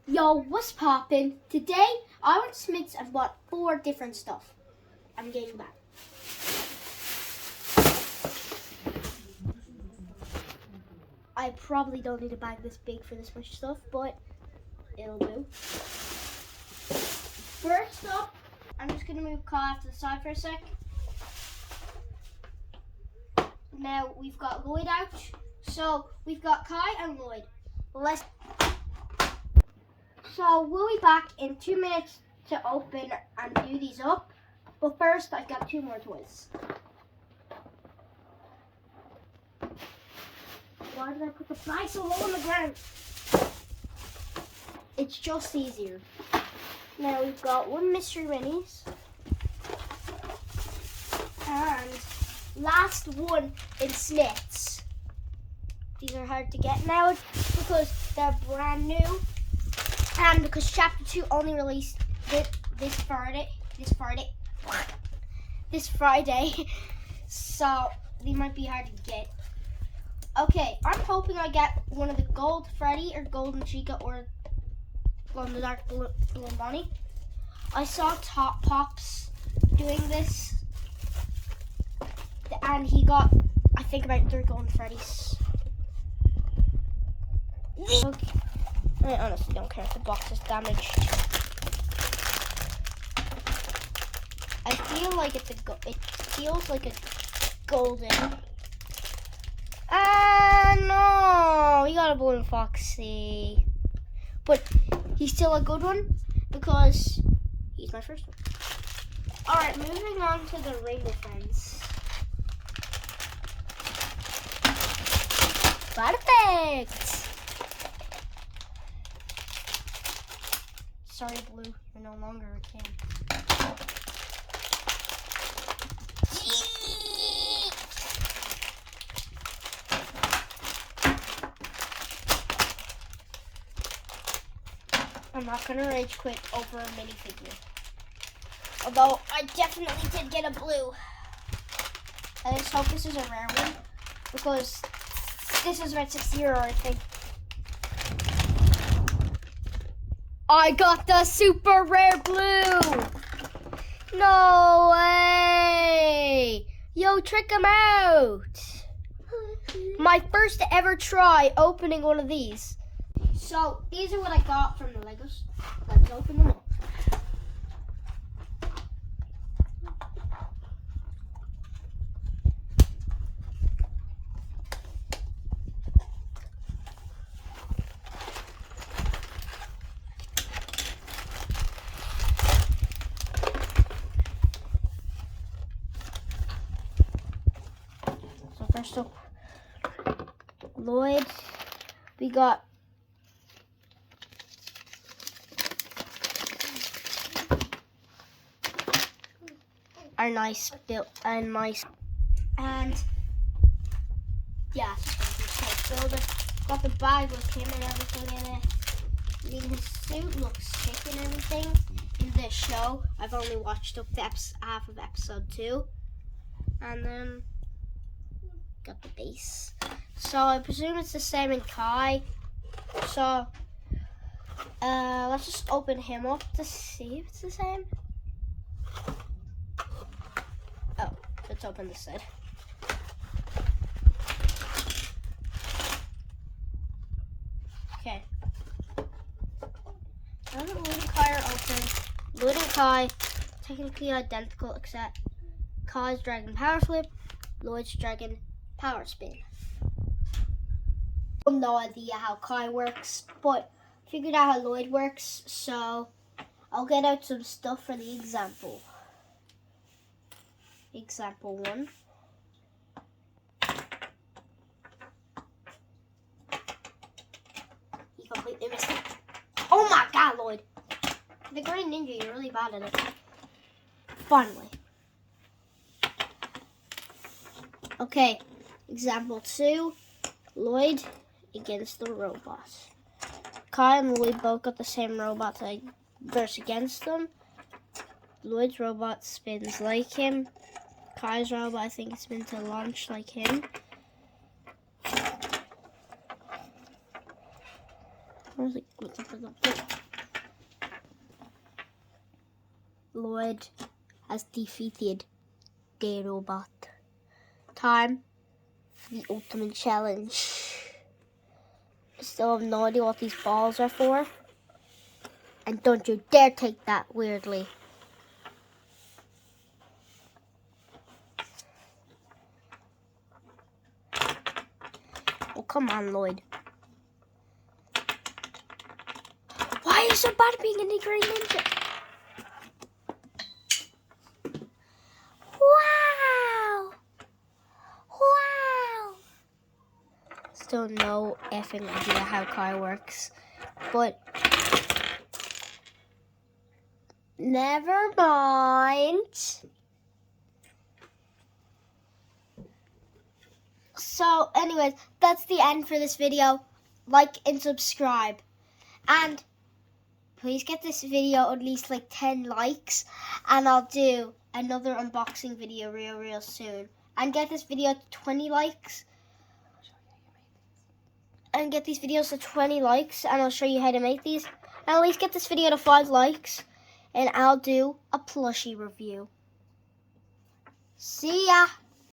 Yo, what's poppin'? Today, I went to Smith's and bought 4 different stuff. I'm getting back. I probably don't need a bag this big for this much stuff, but it'll do. First up, I'm just gonna move Kai off to the side for a sec. Now we've got Lloyd out. So we've got Kai and Lloyd. So we'll be back in 2 minutes to open and do these up. But first, I've got 2 more toys. Why did I put the fly so low on the ground? It's just easier. Now we've got 1 Mystery Minis. And last one in Smith's. These are hard to get now because they're brand new. And because Chapter 2 only released this Friday. So they might be hard to get. Okay, I'm hoping I get one of the Gold Freddy or Golden Chica or Glow in the Dark Blue Bonnie. I saw Top Pops doing this. And he got, I think, about 3 Golden Freddys. Okay. I honestly don't care if the box is damaged. I feel like it feels like a golden. No, he got a Blue Foxy, but he's still a good one because he's my first one. All right, moving on to the Rainbow Friends. Perfect. Sorry, Blue, you're no longer a king. I'm not gonna rage quit over a minifigure. Although I definitely did get a blue. I just hope this is a rare one because this is about 60 euro, I think. I got the super rare blue! No way! Yo, trick him out! My first ever try opening one of these. So, these are what I got from the Legos. Let's open them up. So first up, Lloyd. We got our nice build and yeah, builder. Got the bag with him and everything in it. I mean, his suit looks sick and everything. In this show, I've only watched up to half of episode 2, and then got the base. So I presume it's the same in Kai. So let's just open him up to see if it's the same. Oh, let's open this side. Okay. Now that Lloyd and Kai are open, Lloyd and Kai technically identical except Kai's Dragon Power Flip, Lloyd's Dragon Power Spin. I have no idea how Kai works, but figured out how Lloyd works, so I'll get out some stuff for the example. Example 1. He completely missed it. Oh my god, Lloyd! The Green Ninja, you're really bad at it. Finally. Okay, example 2. Lloyd against the robot. Kai and Lloyd both got the same robot to verse against them. Lloyd's robot spins like him. Kai's robot, I think, spins to launch like him. Lloyd has defeated the robot. Time for the ultimate challenge. I still have no idea what these balls are for. And don't you dare take that weirdly. Oh, come on, Lloyd. Why are you so bad at being a Green Ninja? Wow! Wow! Still no effing idea how car works. But never mind. So, anyways, that's the end for this video. Like and subscribe. And please get this video at least like 10 likes. And I'll do another unboxing video real soon. And get this video to 20 likes. And get these videos to 20 likes. And I'll show you how to make these. And at least get this video to 5 likes. And I'll do a plushie review. See ya!